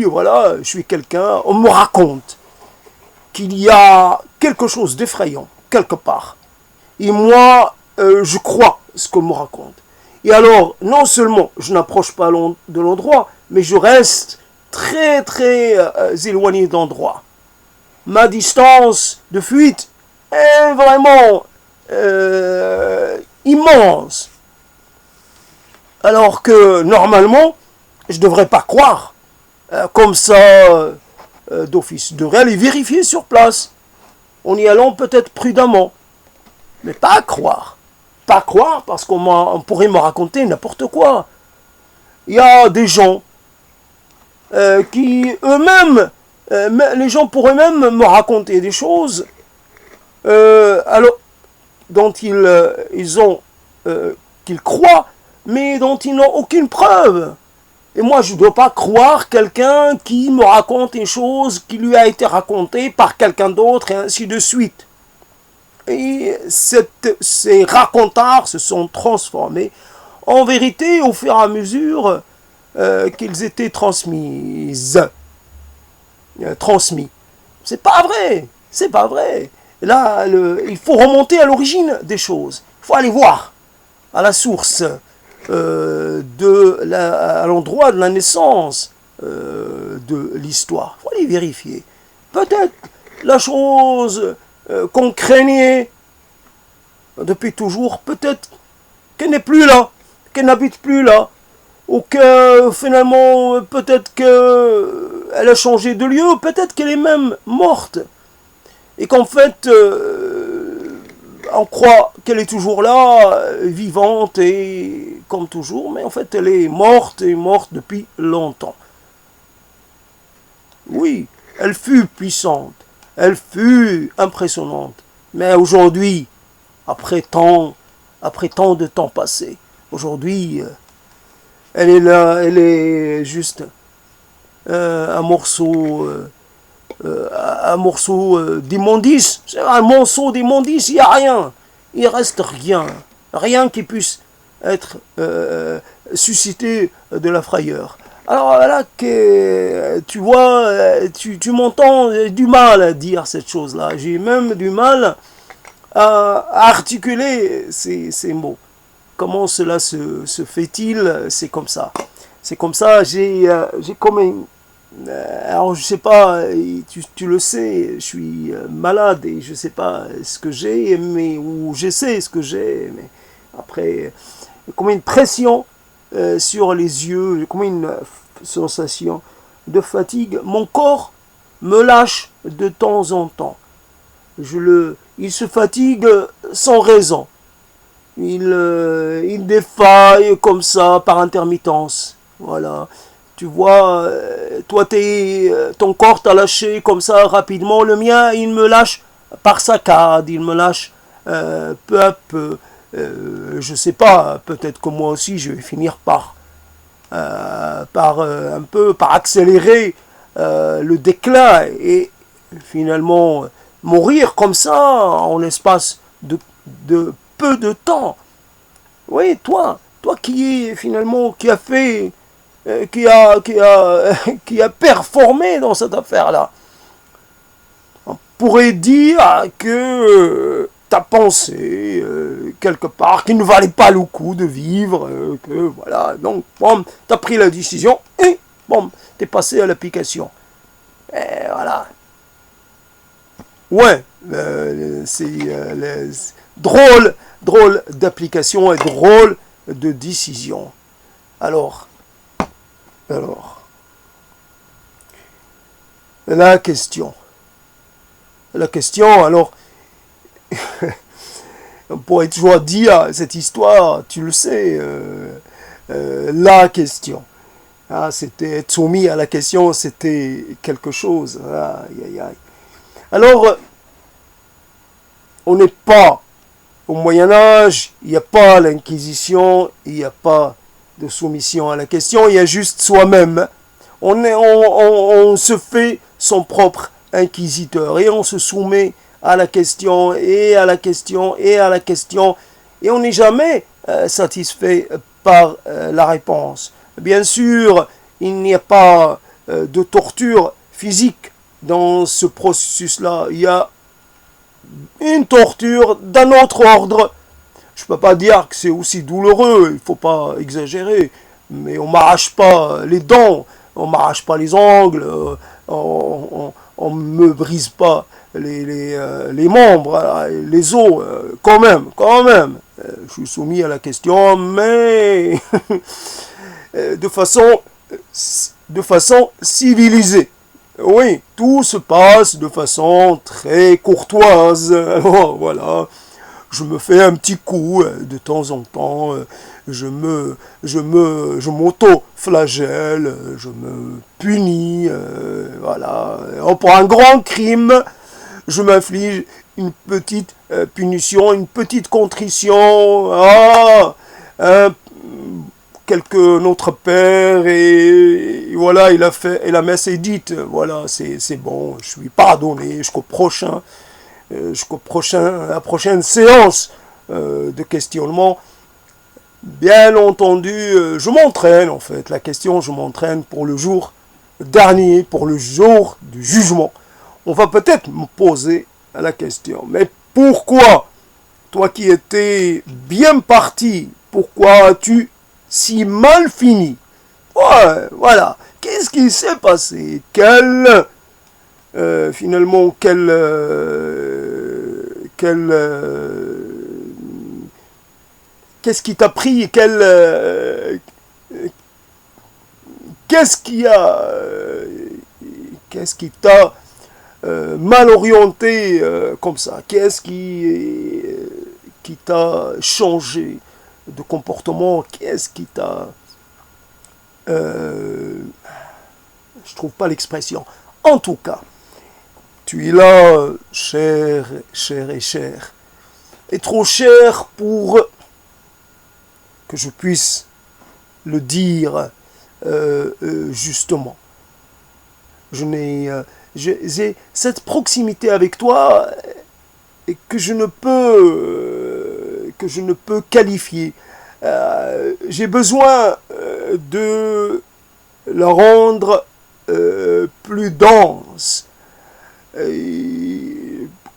voilà, je suis quelqu'un, on me raconte qu'il y a quelque chose d'effrayant, quelque part. Et moi, je crois ce qu'on me raconte. Et alors, non seulement je n'approche pas de l'endroit, mais je reste très très éloigné d'endroit. Ma distance de fuite est vraiment immense. Alors que normalement, je ne devrais pas croire comme ça d'office. Je devrais aller vérifier sur place, en y allant peut-être prudemment, mais pas croire. Pas croire parce qu'on pourrait me raconter n'importe quoi. Il y a des gens qui eux-mêmes, les gens pourraient même me raconter des choses alors, dont ils qu'ils croient, mais dont ils n'ont aucune preuve. Et moi, je ne dois pas croire quelqu'un qui me raconte une chose qui lui a été racontée par quelqu'un d'autre, et ainsi de suite. Et ces racontards se sont transformés en vérité au fur et à mesure qu'ils étaient transmis. C'est pas vrai, c'est pas vrai. Là, il faut remonter à l'origine des choses. Il faut aller voir à la source, à l'endroit de la naissance de l'histoire. Il faut aller vérifier. Peut-être la chose qu'on craignait depuis toujours, peut-être qu'elle n'est plus là, qu'elle n'habite plus là, ou que finalement, peut-être qu'elle a changé de lieu, peut-être qu'elle est même morte, et qu'en fait, on croit qu'elle est toujours là, vivante et comme toujours, mais en fait elle est morte et morte depuis longtemps. Oui, elle fut puissante, elle fut impressionnante, mais aujourd'hui, après tant de temps passé, aujourd'hui, elle est là, elle est juste un morceau d'immondice. C'est un morceau d'immondice, il n'y a rien. Il reste rien. Rien qui puisse être suscité de la frayeur. Alors là, que, tu vois, tu m'entends du mal à dire cette chose-là. J'ai même du mal à articuler ces mots. Comment cela se fait-il? C'est comme ça. C'est comme ça, j'ai comme alors je sais pas, tu le sais, je suis malade et je sais pas ce que j'ai, mais ou je sais ce que j'ai, mais après, comme une pression sur les yeux, comme une sensation de fatigue. Mon corps me lâche de temps en temps. Il se fatigue sans raison. Il défaille comme ça par intermittence. Voilà. Tu vois, toi, ton corps t'a lâché comme ça rapidement. Le mien, il me lâche par saccades. Il me lâche peu à peu. Je sais pas, peut-être que moi aussi, je vais finir un peu, par accélérer le déclin et finalement mourir comme ça en l'espace de peu de temps. Oui, toi qui finalement qui a fait, qui a performé dans cette affaire-là. On pourrait dire que t'as pensé quelque part qu'il ne valait pas le coup de vivre, que voilà, donc bon, t'as pris la décision et bon, t'es passé à l'application. Et voilà. Ouais, c'est drôle d'application et drôle de décision. Alors, la question, alors, on pourrait toujours dire cette histoire, tu le sais, la question. Ah, c'était être soumis à la question, c'était quelque chose. Aïe, aïe, aïe. Alors, on n'est pas au Moyen-Âge, il n'y a pas l'Inquisition, il n'y a pas de soumission à la question, il y a juste soi-même. On se fait son propre inquisiteur et on se soumet à la question et à la question et à la question et on n'est jamais satisfait par la réponse. Bien sûr, il n'y a pas de torture physique dans ce processus-là. Il y a une torture d'un autre ordre. Je ne peux pas dire que c'est aussi douloureux, il ne faut pas exagérer, mais on ne m'arrache pas les dents, on ne m'arrache pas les ongles, on ne me brise pas les membres, les os, quand même. Je suis soumis à la question, mais de façon civilisée. Oui, tout se passe de façon très courtoise. Alors, voilà, je me fais un petit coup de temps en temps. Je m'auto-flagelle, je me punis. Voilà. Pour un grand crime, je m'inflige une petite punition, une petite contrition. Notre père et voilà, il a fait et la messe est dite, voilà, c'est bon, je suis pardonné jusqu'au la prochaine séance de questionnement. Bien entendu, je m'entraîne en fait, la question, je m'entraîne pour le jour dernier, pour le jour du jugement. On va peut-être me poser la question, mais pourquoi, toi qui étais bien parti, pourquoi as-tu si mal fini? Ouais, voilà. Qu'est-ce qui s'est passé? Finalement, qu'est-ce qui t'a pris, qu'est-ce qui t'a mal orienté comme ça, qu'est-ce qui t'a changé de comportement, qu'est-ce qui t'a... je trouve pas l'expression. En tout cas, tu es là, cher, cher et cher. Et trop cher pour que je puisse le dire justement. J'ai cette proximité avec toi que je ne peux qualifier. J'ai besoin de la rendre plus dense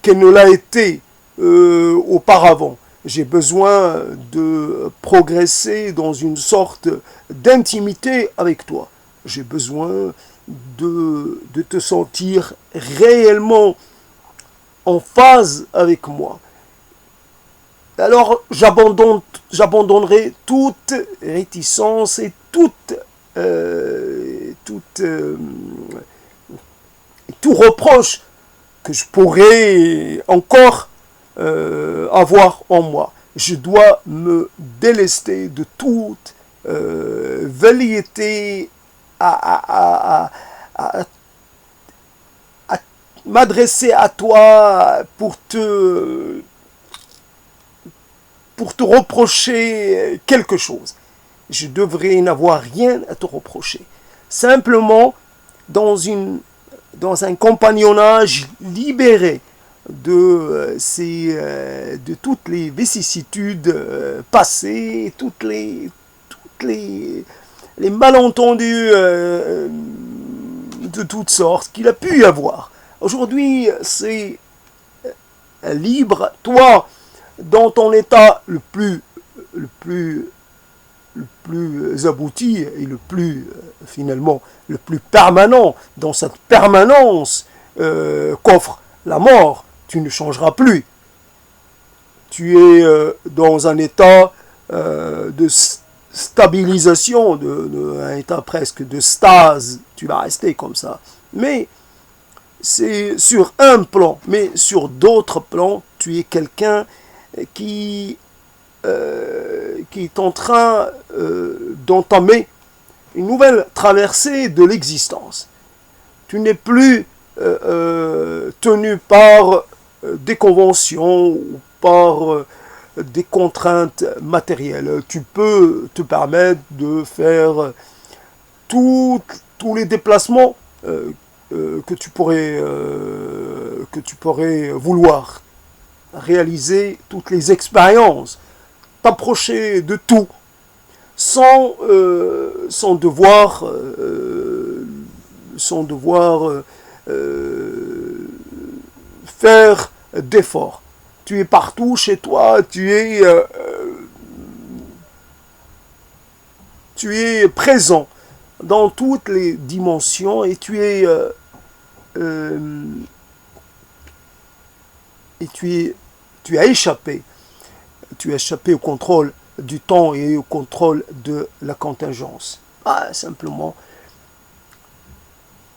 qu'elle ne l'a été auparavant. J'ai besoin de progresser dans une sorte d'intimité avec toi. J'ai besoin de te sentir réellement en phase avec moi. Alors j'abandonnerai toute réticence et tout reproche que je pourrais encore avoir en moi. Je dois me délester de toute velléité à m'adresser à toi pour te reprocher quelque chose. Je devrais n'avoir rien à te reprocher. Simplement, dans un compagnonnage libéré de toutes les vicissitudes passées, toutes les malentendus de toutes sortes qu'il a pu y avoir. Aujourd'hui, c'est libre. Toi, dans ton état le plus abouti et finalement le plus permanent, dans cette permanence qu'offre la mort, tu ne changeras plus. Tu es dans un état de stabilisation, un état presque de stase. Tu vas rester comme ça. Mais c'est sur un plan, mais sur d'autres plans, tu es quelqu'un qui est en train d'entamer une nouvelle traversée de l'existence. Tu n'es plus tenu par des conventions ou par des contraintes matérielles. Tu peux te permettre de faire tous les déplacements que tu pourrais vouloir réaliser, toutes les expériences, t'approcher de tout sans devoir faire d'efforts. Tu es partout chez toi, tu es présent dans toutes les dimensions et tu as échappé au contrôle du temps et au contrôle de la contingence. Simplement,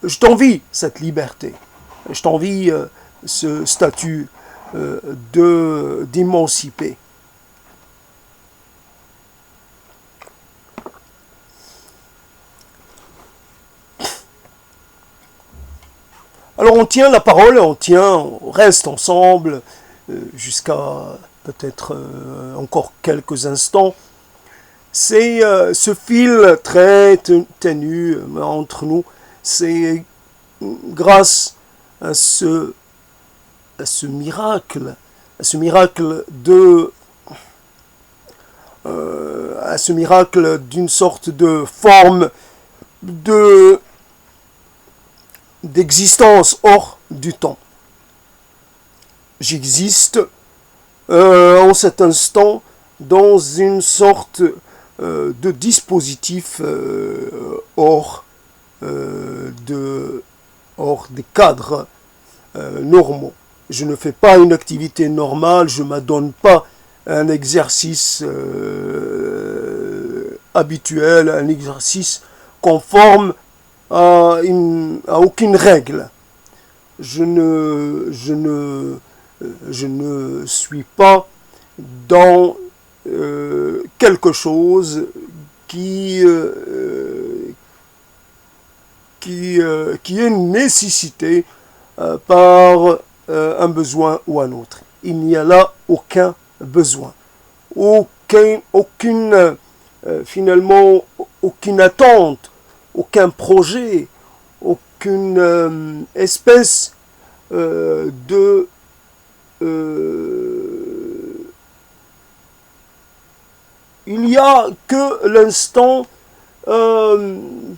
je t'envie cette liberté, je t'envie ce statut d'émancipé. Alors on tient la parole, on reste ensemble jusqu'à peut-être encore quelques instants. C'est ce fil très ténu entre nous, c'est grâce à ce miracle d'une sorte de forme d'existence hors du temps. J'existe en cet instant dans une sorte de dispositif hors des cadres normaux. je ne fais pas une activité normale, je ne m'adonne pas à un exercice habituel, un exercice conforme à aucune règle. Je ne suis pas dans quelque chose qui est nécessité par un besoin ou un autre. Il n'y a là aucun besoin, finalement, aucune attente, aucun projet, aucune espèce de il n'y a que l'instant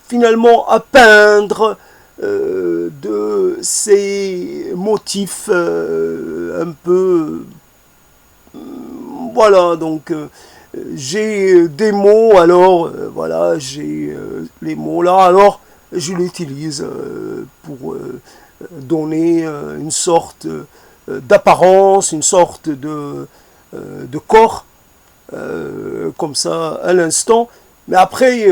finalement à peindre de ces motifs un peu voilà, donc j'ai des mots, alors voilà, j'ai les mots là, alors je l'utilise pour donner une sorte d'apparence, une sorte de corps, comme ça à l'instant. Mais après,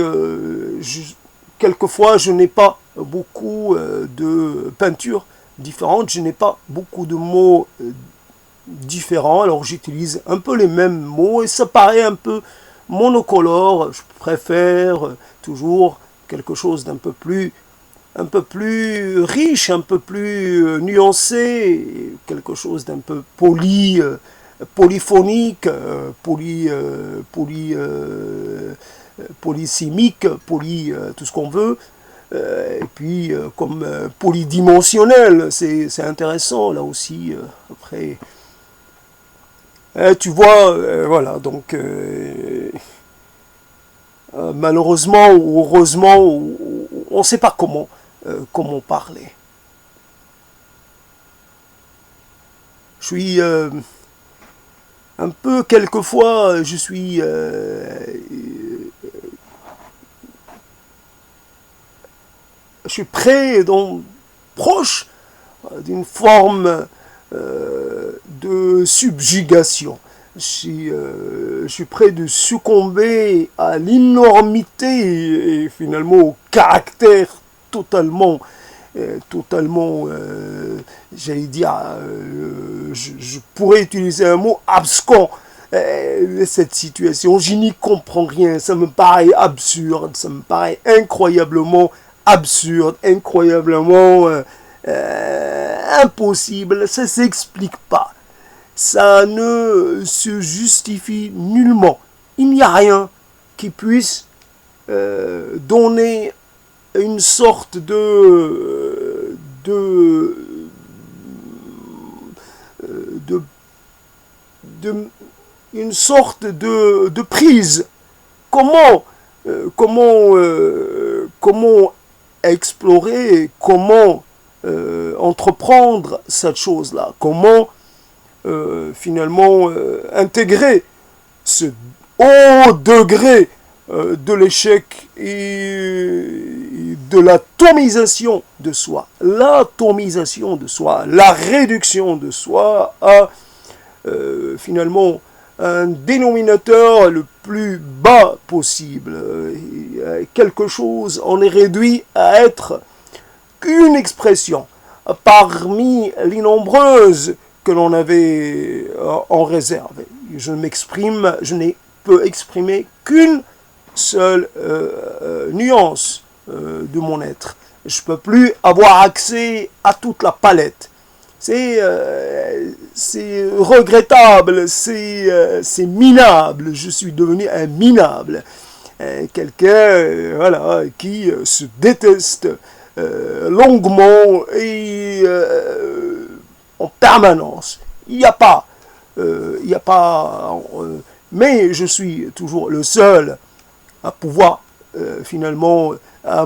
quelquefois, je n'ai pas beaucoup de peintures différentes, je n'ai pas beaucoup de mots différents, alors j'utilise un peu les mêmes mots et ça paraît un peu monocolore. Je préfère toujours quelque chose d'un peu plus riche, un peu plus nuancé, quelque chose d'un peu polyphonique, polysémique, tout ce qu'on veut, et puis comme polydimensionnel, c'est intéressant là aussi. Après, tu vois, voilà, donc malheureusement ou heureusement, on ne sait pas comment parler. Je suis un peu, quelquefois, je suis près, donc proche d'une forme de subjugation. Je suis près de succomber à l'énormité et finalement au caractère totalement, j'allais dire, je pourrais utiliser un mot abscon. Cette situation, je n'y comprends rien, ça me paraît absurde, ça me paraît incroyablement absurde, incroyablement impossible, ça ne s'explique pas. Ça ne se justifie nullement. Il n'y a rien qui puisse donner une sorte une sorte de prise. Comment explorer, comment entreprendre cette chose-là, comment finalement intégrer ce haut degré de l'échec et de l'atomisation de soi. L'atomisation de soi, la réduction de soi à finalement un dénominateur le plus bas possible. Quelque chose, on est réduit à être qu'une expression parmi les nombreuses que l'on avait en réserve. Je ne peux exprimer qu'une seule nuance de mon être. Je ne peux plus avoir accès à toute la palette. C'est regrettable, c'est minable. Je suis devenu un minable. Quelqu'un voilà, qui se déteste longuement et en permanence. Il n'y a pas, mais je suis toujours le seul à pouvoir finalement à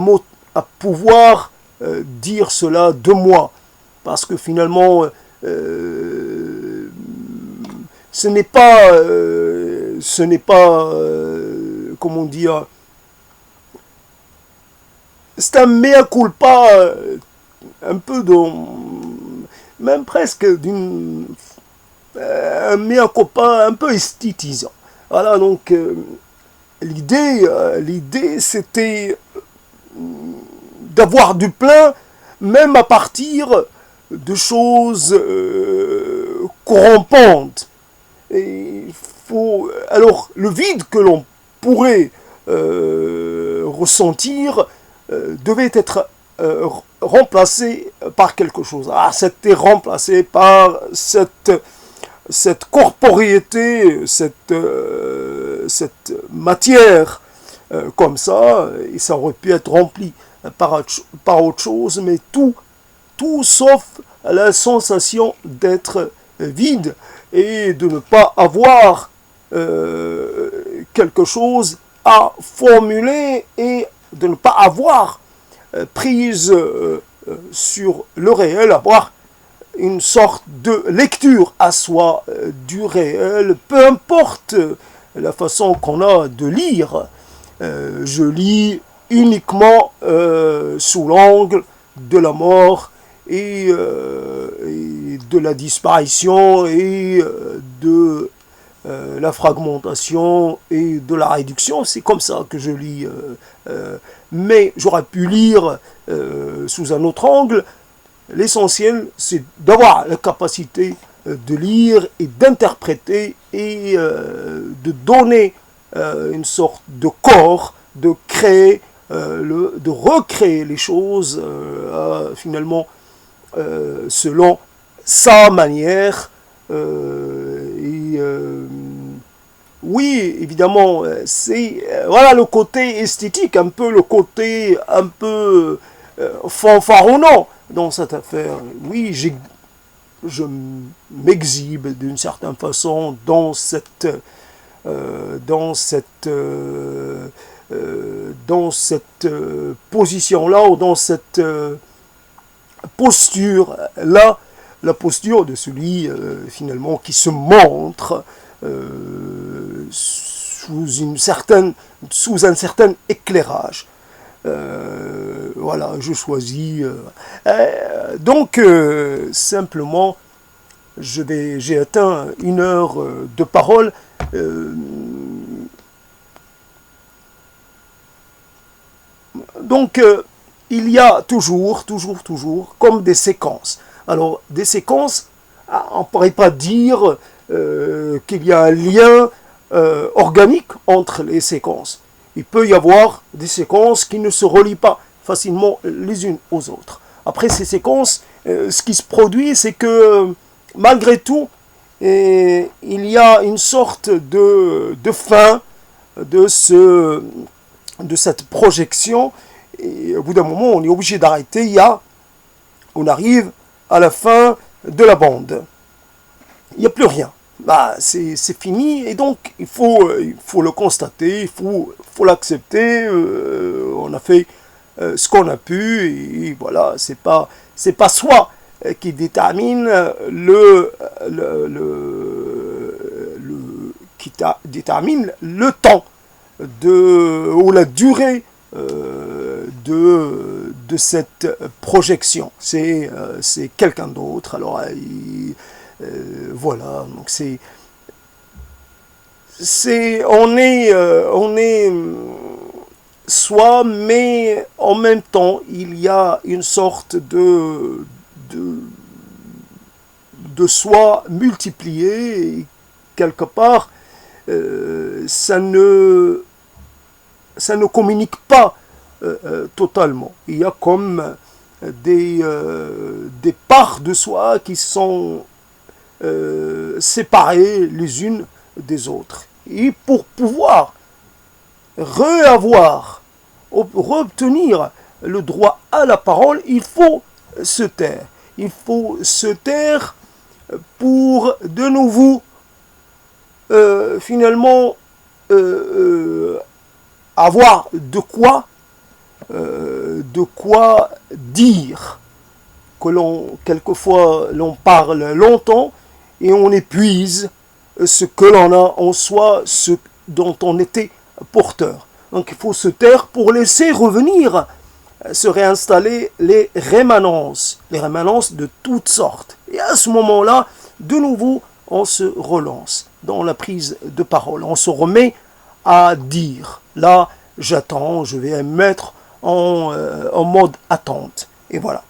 pouvoir dire cela de moi, parce que finalement ce n'est pas comment dire, c'est un mea culpa un peu même presque un mea culpa un peu esthétisant. Voilà, donc l'idée c'était d'avoir du plein, même à partir de choses corrompantes. Et alors, le vide que l'on pourrait ressentir devait être remplacé par quelque chose. Ah, c'était remplacé par cette corporéité, cette matière comme ça, et ça aurait pu être rempli par autre chose, mais tout sauf la sensation d'être vide et de ne pas avoir quelque chose à formuler et de ne pas avoir prise sur le réel, avoir une sorte de lecture à soi du réel, peu importe la façon qu'on a de lire. Je lis uniquement sous l'angle de la mort et de la disparition et de la fragmentation et de la réduction. C'est comme ça que je lis. Mais j'aurais pu lire sous un autre angle. L'essentiel, c'est d'avoir la capacité de lire et d'interpréter et de donner une sorte de corps, de créer, de recréer les choses finalement selon sa manière. Oui, évidemment, c'est voilà le côté esthétique, un peu le côté un peu fanfaronnant dans cette affaire. Oui, je m'exhibe d'une certaine façon dans cette position-là ou dans cette posture-là, la posture de celui finalement qui se montre sous un certain éclairage. Voilà, je choisis. Donc, simplement, j'ai atteint 1 heure de parole. Donc, il y a toujours, comme des séquences. Alors, des séquences, on ne pourrait pas dire qu'il y a un lien organique entre les séquences. Il peut y avoir des séquences qui ne se relient pas facilement les unes aux autres. Après ces séquences, ce qui se produit, c'est que malgré tout, il y a une sorte de fin de cette projection. Et au bout d'un moment, on est obligé d'arrêter. On arrive à la fin de la bande. Il n'y a plus rien. C'est fini, et donc il faut le constater, il faut l'accepter. On a fait ce qu'on a pu, et voilà, c'est pas soi qui détermine qui détermine le temps ou la durée de cette projection. C'est quelqu'un d'autre. Alors voilà, donc on est soi, mais en même temps il y a une sorte de soi multiplié, et quelque part ça ne communique pas totalement. Il y a comme des parts de soi qui sont séparées les unes des autres. Et pour pouvoir reobtenir le droit à la parole, il faut se taire. Il faut se taire pour de nouveau finalement avoir de quoi dire, quelquefois l'on parle longtemps et on épuise ce que l'on a en soi, ce dont on était porteur. Donc il faut se taire pour laisser revenir, se réinstaller les rémanences de toutes sortes. Et à ce moment-là, de nouveau, on se relance dans la prise de parole. On se remet à dire. Là, j'attends, je vais me mettre en mode attente. Et voilà.